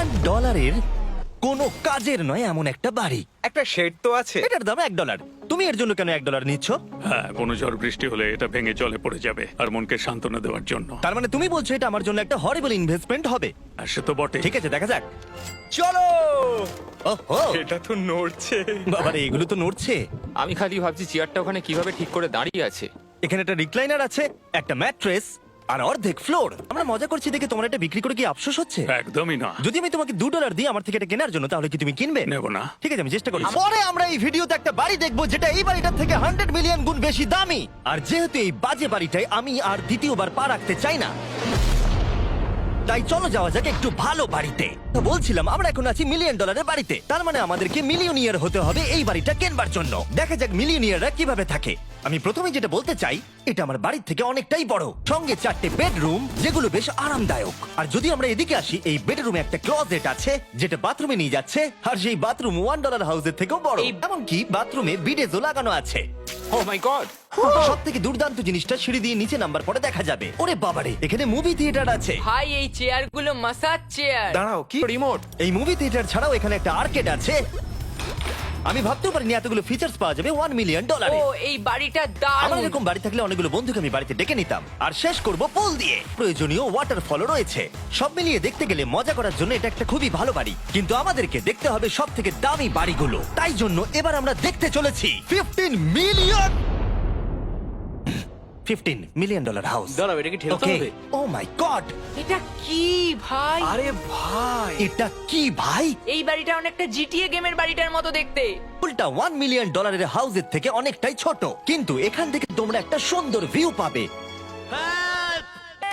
$1 কোনো কাজের নয় এমন একটা বাড়ি। একটা শেড তো আছে। এটার দাম $1। তুমি এর জন্য কেন $1 নিচ্ছ? হ্যাঁ, কোনো ঝড় বৃষ্টি হলে এটা ভেঙে জলে পড়ে যাবে আর মনকে সান্ত্বনা দেওয়ার জন্য। তার মানে তুমি বলছো এটা আমার জন্য একটা হরিবল ইনভেস্টমেন্ট হবে? আর সে তো বটে। ঠিক আছে, দেখা যাক। চলো। ওহো, এটা তো নড়ছে। বাবারে এগুলো তো নড়ছে। আমি খালি ভাবছি চেয়ারটা ওখানে কিভাবে ঠিক করে দাঁড়িয়ে আছে। এখানে একটা রিক্লাইনার আছে, একটা ম্যাট্রেস আর অর্ধেক ফ্লোর। আমরা মজা করছি দেখে তোমার এটা বিক্রি করে কি আফসোস হচ্ছে? একদমই না। যদি আমি তোমাকে $2 দিই আমার থেকে এটা কেনার জন্য, তাহলে কি তুমি কিনবে? নেব না। ঠিক আছে, আমি চেষ্টা করি। পরে আমরা এই ভিডিওতে একটা বাড়ি দেখবো যেটা এই বাড়িটার থেকে 100 মিলিয়ন গুণ বেশি দামি। আর যেহেতু এই বাজে বাড়িটায় আমি আর দ্বিতীয়বার পা রাখতে চাই না, তাই চলো যাওয়া যাক একটু ভালো বাড়িতে। তো বলছিলাম আমরা এখন আছি $1 মিলিয়ন বাড়িতে। তার মানে আমাদেরকে মিলিয়নিয়ার হতে হবে এই বাড়িটা কেনবার জন্য। দেখা যাক মিলিয়নিয়াররা কিভাবে থাকে। আমি প্রথমে যেটা বলতে চাই, এটা আমার বাড়ির থেকে অনেকটাই বড়। সঙ্গে 4টে বেডরুম যেগুলো বেশ আরামদায়ক। আর যদি আমরা এদিকে আসি, এই বেডরুমে একটা ক্লোজেট আছে যেটা বাথরুমে নিয়ে যাচ্ছে। আর সেই বাথরুম $1 হাউসের থেকেও বড়। এমনকি বাথরুমে বিডেজও লাগানো আছে। ও মাই গড! সব থেকে দুর্দান্ত জিনিসটা সিঁড়ি দিয়ে নিচে নাম্বার পরে দেখা যাবে। ওরে বাবারে, এখানে মুভি থিয়েটার আছে। ভাই এই চেয়ারগুলো মাসাজ চেয়ার। দাঁড়াও, কি? রিমোট। এই মুভি থিয়েটার ছাড়াও এখানে একটা আর্কেড আছে। আমি ভাবতেও পারিনি এতগুলো ফিচার্স পাওয়া যাবে $1 মিলিয়ন। ও এই বাড়িটা আমার দারুণ। এরকম বাড়ি থাকলে অনেকগুলো বন্ধুকে আমি বাড়িতে ডেকে নিতাম। আর শেষ করব পুল দিয়ে। প্রয়োজনীয় ওয়াটারফলও রয়েছে। সব মিলিয়ে দেখতে গেলে মজা করার জন্য এটা একটা খুবই ভালো বাড়ি। কিন্তু আমাদেরকে দেখতে হবে সব থেকে দামি বাড়িগুলো। তাই জন্য এবার আমরা দেখতে চলেছি $15 মিলিয়ন হাউস। দাঁড়াও, এটা কি ঠেলতে হবে? ও মাই গড, এটা কি ভাই? আরে ভাই, এটা কি ভাই? এই বাড়িটা অনেকটা জিটিএ গেমের বাড়িটার মতো দেখতে। পুলটা $1 মিলিয়ন হাউসের থেকে অনেকটাই ছোট, কিন্তু এখান থেকে তোমরা একটা সুন্দর ভিউ পাবে।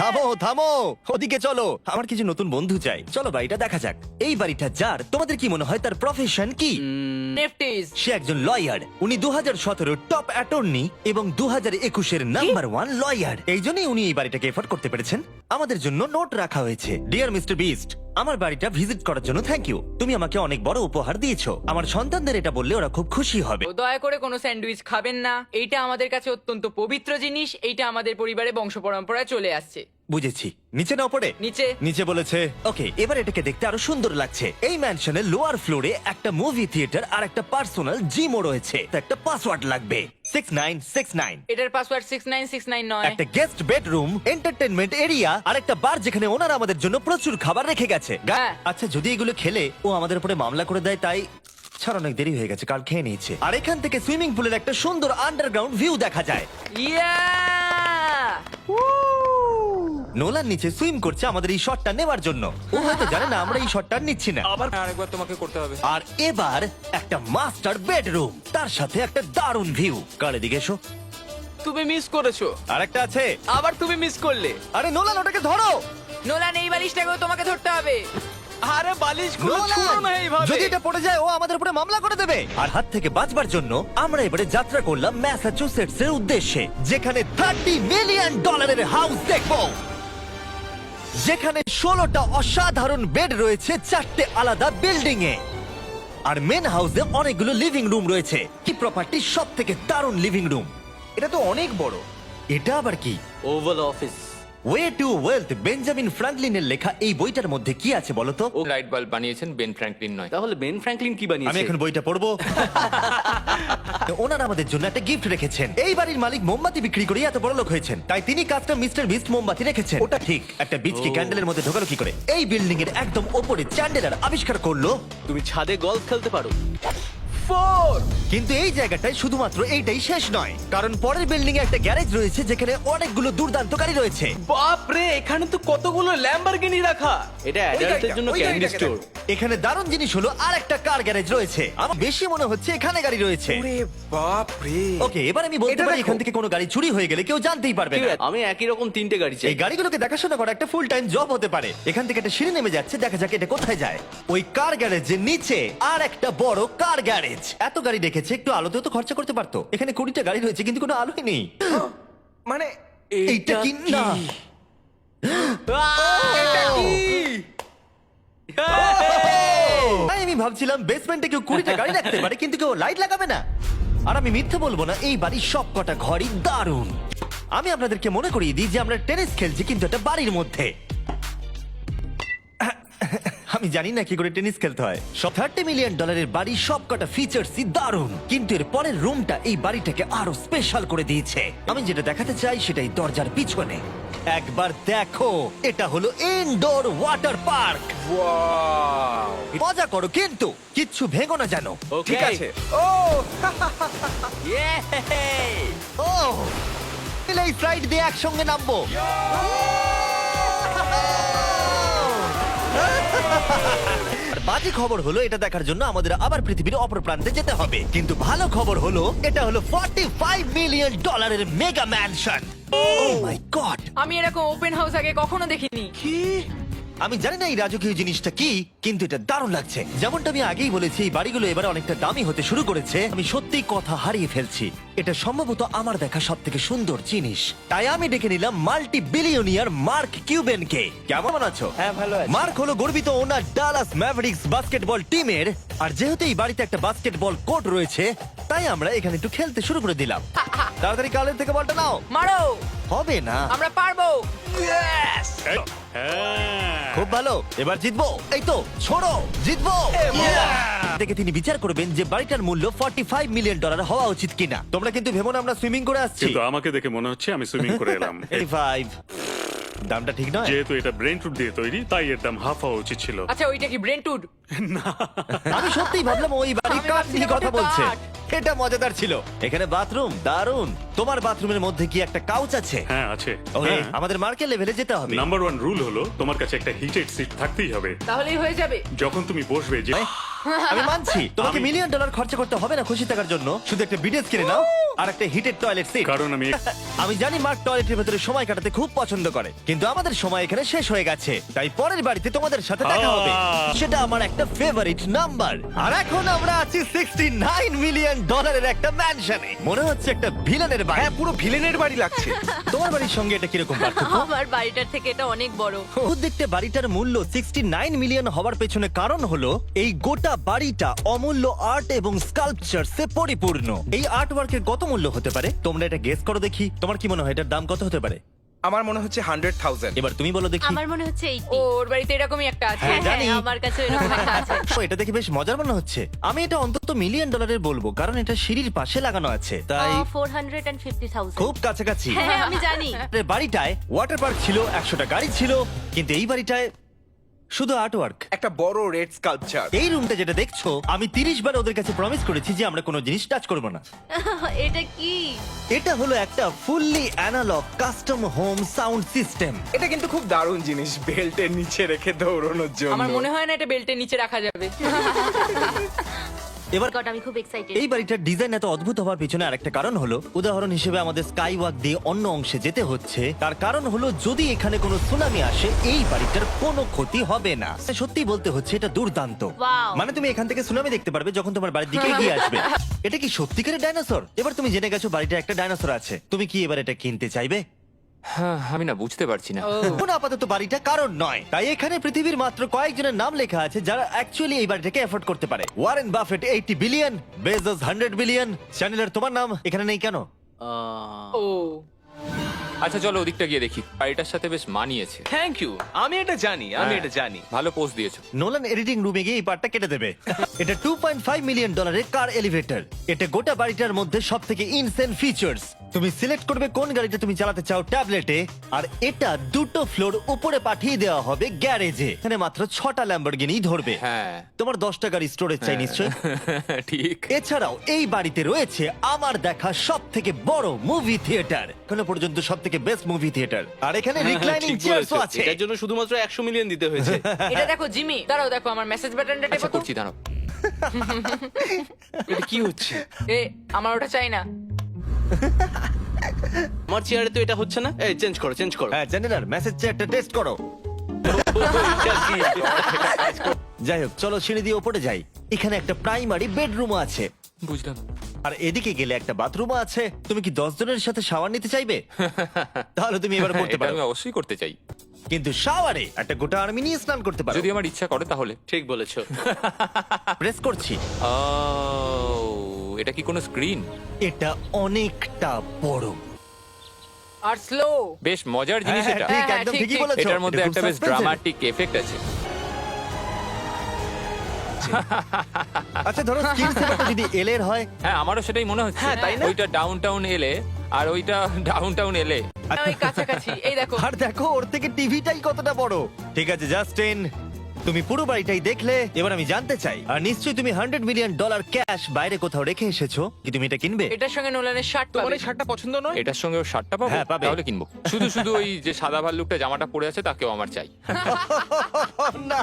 থামো থামো, ওদিকে চলো, আমার কিছু নতুন বন্ধু চাই। চলো বাড়িটা দেখা যাক। এই বাড়িটা যার, তোমাদের কি মনে হয় তার প্রফেশন কি? নেফটিস। সে একজন লয়ার। উনি 2017 টপ অ্যাটর্নি এবং 2021 নাম্বার 1 লয়ার। এই জন্যই উনি এই বাড়িটাকে এফোর্ড করতে পেরেছেন। আমাদের জন্য নোট রাখা হয়েছে। ডিয়ার মিস্টার বিস্ট, আমার বাড়িটা ভিজিট করার জন্য থ্যাংক ইউ। তুমি আমাকে অনেক বড় উপহার দিয়েছো। আমার সন্তানদের এটা বললে ওরা খুব খুশি হবে। ও দয়া করে কোনো স্যান্ডউইচ খাবেন না। এইটা আমাদের কাছে অত্যন্ত পবিত্র জিনিস। এইটা আমাদের পরিবারে বংশ পরম্পরায় চলে আসছে। বুঝেছি। নিচে নাও পড়ে। নিচে। নিচে বলেছে। ওকে, এবার এটাকে দেখতে আরো সুন্দর লাগছে। এই ম্যানশনের লোয়ার ফ্লোরে একটা মুভি থিয়েটার আর একটা পার্সোনাল জিমও রয়েছে। তো একটা পাসওয়ার্ড লাগবে 6969। এটার পাসওয়ার্ড 6969 নয়। একটা গেস্ট বেডরুম, এন্টারটেইনমেন্ট এরিয়া আর একটা বার যেখানে ওনারা আমাদের জন্য প্রচুর খাবার রেখে গেছে। হ্যাঁ। আচ্ছা, যদি এগুলো খেলে ও আমাদের উপরে মামলা করে দেয়, তাই ছাড়, অনেক দেরি হয়ে গেছে, কাল খেয়ে নিয়েছে। আর এখান থেকে সুইমিং পুলের একটা সুন্দর আন্ডারগ্রাউন্ড ভিউ দেখা যায়। ইয়া! নোলান নিচে সুইম করছে আমাদের এই শটটা নেওয়ার জন্য। ও হয়তো জানে না আমরা এই শটটা নিচ্ছি না। আবার আরেকবার তোমাকে করতে হবে। আর এবার একটা মাস্টার বেডরুম, তার সাথে একটা দারুণ ভিউ। কার দিকে এসো। তুমি মিস করেছো। আর একটা আছে। আবার তুমি মিস করলে। আরে নোলান, ওটাকে ধরো। নোলান এই বালিশটাকেও তোমাকে ধরতে হবে। আরে বালিশগুলো ছুঁড়ো না এইভাবে। যদি এটা পড়ে যায় ও আমাদের উপরে মামলা করে দেবে। আর হাত থেকে বাঁচবার জন্য আমরা এবারে যাত্রা করলাম ম্যাসাচুসেটস এর উদ্দেশ্যে, যেখানে $30 মিলিয়ন হাউস দেখবো, যেখানে 16টা অসাধারণ বেড রয়েছে 4টে আলাদা বিল্ডিং এ। আর মেন হাউসে অনেকগুলো লিভিং রুম রয়েছে। কি প্রপার্টি সব থেকে দারুণ লিভিং রুম। এটা তো অনেক বড়। এটা আবার কি? Oval office. Way to wealth, Benjamin ফ্রাঙ্কলিনের লেখা এই বইটার মধ্যে কি আছে বলো তো? ও লাইট বাল্ব বানিয়েছেন বেন ফ্র্যাঙ্কলিন নয়। তাহলে বেন ফ্র্যাঙ্কলিন কি আমি বানিয়েছে? এখন বইটা পড়বো। ওনারা আমাদের জন্য একটা গিফট রেখেছেন। এই বাড়ির মালিক মোমবাতি বিক্রি করে এত বড় লোক হয়েছেন, তাই তিনি কাজটা মিস্টার বিস্ট মোমবাতি রেখেছেন। ওটা ঠিক, একটা বিচকি ক্যান্ডেলের মধ্যে ঢোকালো কি করে? এই বিল্ডিং এর একদম ওপরে চ্যান্ডেলার আবিষ্কার করলো। তুমি ছাদে গলফ খেলতে পারো। কিন্তু এই জায়গাটায় শুধুমাত্র এইটাই শেষ নয়, কারণ পরের বিল্ডিং এ একটা গ্যারেজ রয়েছে যেখানে অনেকগুলো দুর্দান্ত গাড়ি রয়েছে। বাপ রে, এখানে তো কতগুলো ল্যাম্বরগিনি রাখা। এটা অ্যাডাল্টদের জন্য ক্যান্ডি স্টোর। এখানে দারুণ জিনিস হলো আর একটা কার গ্যারেজ রয়েছে। আমার বেশি মনে হচ্ছে এখানে গাড়ি রয়েছে। ওরে বাপ রে। ওকে, এবার আমি বলতে এটা পারি দেখো। এখান থেকে কোনো গাড়ি চুরি হয়ে গেলে কেউ জানতেই পারবে না। আমি একই রকম 3টে গাড়ি চাই। এই গাড়িগুলোকে দেখাশোনা করা একটা ফুল টাইম জব হতে পারে। এখান থেকে একটা সিঁড়ি নেমে যাচ্ছে, দেখা যাক এটা কোথায় যায়। ওই কার গ্যারেজের নিচে আর একটা বড় কার গ্যারেজ। এত গাড়ি দেখেছে, একটু আলোতেও তো খরচা করতে পারতো। এখানে 20টা গাড়ি রয়েছে কিন্তু কোনো আলোই নেই। মানে এইটা কি না? এটা কি? তাই আমি ভাবছিলাম বেসমেন্টে কেউ 20টা গাড়ি রাখতে পারে, কিন্তু কেউ লাইট লাগাবে না। আর আমি মিথ্যে বলবো না, এই বাড়ির সব কটা ঘরই দারুণ। আমি আপনাদেরকে মনে করিয়ে দিই যে আমরা টেনিস খেলছি, কিন্তু একটা বাড়ির মধ্যে। আমি জানি না কি করে টেনিস খেলতে হয়। সব $30 মিলিয়ন বাড়ি, সব কটা ফিচার্সই দারুণ, কিন্তু এর পরের রুমটা এই বাড়িটাকে আরো স্পেশাল করে দিয়েছে। আমি যেটা দেখাতে চাই সেটাই দরজার পিছনে। একবার দেখো, এটা হলো ইনডোর ওয়াটার পার্ক। ওয়াও, মজা করো কিন্তু কিচ্ছু ভেঙো না জানো। ঠিক আছে। ও ও এই ফ্লাইট দিয়ে একসঙ্গে নামবো। আর বাজে খবর হলো, এটা দেখার জন্য আমাদের আবার পৃথিবীর অপর প্রান্তে যেতে হবে। কিন্তু ভালো খবর হলো, এটা হলো $45 মিলিয়ন মেগা ম্যানশন। ও মাই গড, আমি এরকম ওপেন হাউস আগে কখনো দেখিনি। আমি জানি না এই রাজকীয় জিনিসটা কি, কিন্তু এটা দারুণ লাগছে। যেমনটা আমি আগেই বলেছি, এই বাড়িগুলো এবার অনেকটা দামি হতে শুরু করেছে। আমি সত্যি কথা হারিয়ে ফেলছি। এটা সম্ভবত আমার দেখা সব থেকে সুন্দর জিনিস, তাই আমি ডেকে নিলাম মাল্টি বিলিয়নিয়ার মার্ক কিউবেনকে। কেমন আছো? হ্যাঁ, ভালো আছি। মার্ক হলো গর্বিত ওনার ডালাস ম্যাভরিক্স বাস্কেটবল টিমের। আর যেহেতু এই বাড়িতে একটা বাস্কেটবল কোর্ট রয়েছে, তাই আমরা এখানে একটু খেলতে শুরু করে দিলাম। তাড়াতাড়ি কালের থেকে বলটা নাও। মারো, হবে না। আমরা পারবো। হ্যাঁ খুব ভালো, এবার জিতবো। এই তো ছোড়ো, জিতবো। দেখে তিনি বিচার করবেন যে বাড়িটার মূল্য $45 মিলিয়ন হওয়া উচিত কিনা। তোমরা কিন্তু ভেবো না আমরা সুইমিং করে আসছি। কিন্তু আমাকে দেখে মনে হচ্ছে আমি সুইমিং করে এলাম। 85 দামটা ঠিক নয়। যেহেতু এটা ব্রেন টুট দিয়ে তৈরি, তাই এর দাম হাফ হওয়া উচিত ছিল। আচ্ছা, ওইটা কি ব্রেন্টউড? আমি সত্যিই ভাবলাম ওই বাড়ির আমি কাঠ নিয়ে ভাবছিলাম কথা ওটা বলছে। কাঠ। এটা মজাদার ছিল। এখানে বাথরুম দারুণ। তোমার বাথরুমের মধ্যে কি একটা কাউচ আছে? হ্যাঁ আছে। ওকে, আমাদের মার্কেট লেভেলে যেতে হবে। নাম্বার 1 রুল হলো তোমার কাছে একটা হিটেড সিট থাকতেই হবে। তাহলেই হয়ে যাবে। যখন তুমি বসবে যে আমি মানছি তোমাকে মিলিয়ন ডলার খরচা করতে হবে না খুশি থাকার জন্য। শুধু একটা বিডেস কিনে নাও আর একটা হিটেড টয়লেট সিট। কারণ আমি আমি জানি মার্ক টয়লেটের ভেতরে সময় কাটাতে খুব পছন্দ করে, কিন্তু আমাদের সময় এখানে শেষ হয়ে গেছে। তাই পরের বাড়িতে তোমাদের সাথে দেখা হবে। সেটা আমার একটা ফেভারিট নাম্বার। আর এখন আমরা আছি $69 মিলিয়ন একটা ম্যানশনে। মনে হচ্ছে একটা ভিলেনের বাড়ি। হ্যাঁ, পুরো ভিলেনের বাড়ি লাগছে। তোমার বাড়ির সঙ্গে এটা কিরকম পার্থক্য? আমার বাড়িটার থেকে এটা অনেক বড়। দেখতে বাড়িটার মূল্য 69 মিলিয়ন হওয়ার পেছনে কারণ হলো এই গোটা বাড়িটা অমূল্য আর্ট এবং স্কাল্পচারসে পরিপূর্ণ। এই আর্ট ওয়ার্কের কত মূল্য হতে পারে তোমরা এটা গেস করো দেখি। তোমার কি মনে হয় এটার দাম কত হতে পারে? আমার মনে হচ্ছে 100,000। এবার তুমি বলো দেখি। আমার মনে হচ্ছে 80 ওর বাড়িতে এরকমই একটা আছে। হ্যাঁ, জানি। আমার কাছে এরকম একটা আছে। ও, এটা দেখে বেশ মজার মনে হচ্ছে। আমি এটা অন্তত মিলিয়ন ডলারের বলবো, কারণ এটা সিঁড়ির পাশে লাগানো আছে, তাই 450,000। খুব কাছাকাছি। হ্যাঁ, আমি জানি। আমাদের বাড়িটায় ওয়াটার পার্ক ছিল, 100টা গাড়ি ছিল, কিন্তু এই বাড়িটায় শুধু আর্ট ওয়ার্ক। একটা বড় রেড স্কাল্পচার। এই রুমটা যেটা দেখছো, আমি 30 বার ওদের কাছে প্রমিস করেছি যে আমরা কোনো জিনিস টাচ করবো না। এটা কি? এটা হলো একটা fully analog custom home sound system. এটা কিন্তু খুব দারুণ জিনিস, বেল্টের নিচে রেখে দৌড়ানোর জন্য। আমার মনে হয় না এটা বেল্টের নিচে রাখা যাবে। এবার গড, আমি খুব এক্সাইটেড। এই বাড়িটার ডিজাইন এত অদ্ভুত হওয়ার পিছনে আরেকটা কারণ হলো, উদাহরণ হিসেবে আমাদের স্কাই ওয়াক দিয়ে অন্য অংশে যেতে হচ্ছে। তার কারণ হলো যদি এখানে কোনো সুনামি আসে এই বাড়িটার কোনো ক্ষতি হবে না। সত্যি বলতে হচ্ছে এটা দুর্দান্ত। Wow. মানে তুমি এখান থেকে সুনামি দেখতে পারবে যখন তোমার বাড়ির দিকে এগিয়ে আসবে। এটা কি সত্যিকারের ডাইনোসর? এবার তুমি জেনে গেছো বাড়িটা একটা ডাইনোসর আছে, তুমি কি এবার এটা কিনতে চাইবে? হ্যাঁ, আমি না বুঝতে পারছি না। এখন আপাতত বাড়িটা কারণ নয়, তাই এখানে পৃথিবীর মাত্র কয়েকজনের নাম লেখা আছে যারা অ্যাকচুয়ালি এই বাড়িটাকে এফোর্ড করতে পারে। Warren Buffett 80 billion, Bezos 100 billion. চ্যানেলের তোমার নাম এখানে নেই কেন? ও, আচ্ছা চলো ওদিকটা গিয়ে দেখি। বাড়িটার সাথে বেশ মানিয়েছে। Thank you. আমি এটা জানি। ভালো পোস্ট দিয়েছো। নোলান এডিটিং রুমে গিয়ে এই পার্টটা কেটে দেবে। এটা $2.5 মিলিয়ন কার এলিভেটর। এটা গোটা বাড়িটার মধ্যে সব থেকে ইনসেন ফিচার্স। তুমি সিলেক্ট করবে কোন গাড়িটা তুমি চালাতে চাও ট্যাবলেটে, আর এটা 2টো ফ্লোর উপরে পাঠিয়ে দেওয়া হবে গ্যারেজে। এখানে মাত্র 6টা ল্যাম্বরগিনি ধরবে। হ্যাঁ। তোমার 10টা গাড়ি স্টোরেজ চাই নিশ্চয়ই। ঠিক। এছাড়াও এই বাড়িতে রয়েছে আমার দেখা সব থেকে বড় মুভি থিয়েটার, এখনো পর্যন্ত সব থেকে বেস্ট মুভি থিয়েটার। আর এখানে রিক্লাইনিং চেয়ারও আছে। এটার জন্য শুধুমাত্র 100 মিলিয়ন দিতে হয়েছে। এটা দেখো জিমি, দাঁড়াও দেখো আমার মেসেজ বাটনটা টেপো আচ্ছা তো। করছি, দাঁড়াও। এটা কি হচ্ছে? এ, আমার ওটা চাই না। আমার চেয়ারে তো এটা হচ্ছে না। এই চেঞ্জ করো। হ্যাঁ জেনারেল মেসেজ চেয়ারটা টেস্ট করো। যাই হোক, চলো সিঁড়ি দিয়ে উপরে যাই। এখানে একটা প্রাইমারি বেডরুম আছে, বুঝলাম। আর এদিকে গেলে একটা বাথরুম আছে। তুমি কি 10 জনের সাথে শাওয়ার নিতে চাইবে? তাহলে তুমি এবার করতে এটা পারো, আমি অবশ্যই করতে চাই। কিন্তু শাওয়ারে একটা গোটা আর্মি নিয়ে স্নান করতে পারো। যদি আমার ইচ্ছা করে তাহলে। ঠিক বলেছো। প্রেস করছি। ও, এটা কি কোনো স্ক্রিন? এটা অনেকটা বড়। আর স্লো। বেশ মজার জিনিস হ্যাঁ, এটা। ঠিক, হ্যাঁ, একদম ঠিক, ঠিকই ঠিক। বলেছো। এটার মধ্যে এটা খুব একটা বেশ suspense-এর। ড্রামাটিক এফেক্ট আছে। আছে আচ্ছা ধরো স্কিন সেভারটা যদি এল এর হয়, হ্যাঁ আমারও সেটাই মনে হচ্ছে। হ্যাঁ, তাই না? ওইটা ডাউন টাউন এলে আর ওইটা ডাউন টাউন এলে। ওই কাছাকাছি এই দেখো আর দেখো ওর থেকে টিভিটাই কতটা বড়। ঠিক আছে জাস্টিন, তুমি পুরো বাড়িটাই দেখলে, এবার আমি জানতে চাই, আর নিশ্চয়ই তুমি $100 মিলিয়ন ক্যাশ বাইরে কোথাও রেখে এসেছো, কি তুমি এটা কিনবে? এটার সঙ্গে নোলানের শার্ট তোমার পাবে এই শার্টটা পছন্দ নয়? এটার সঙ্গে ওর শার্টটা পাবো? হ্যাঁ, পাবে। তাহলে কিনবো। শুধু শুধু ওই যে সাদা ভাল্লুকটা জামাটা পরে আছে তাকেও আমার চাই। না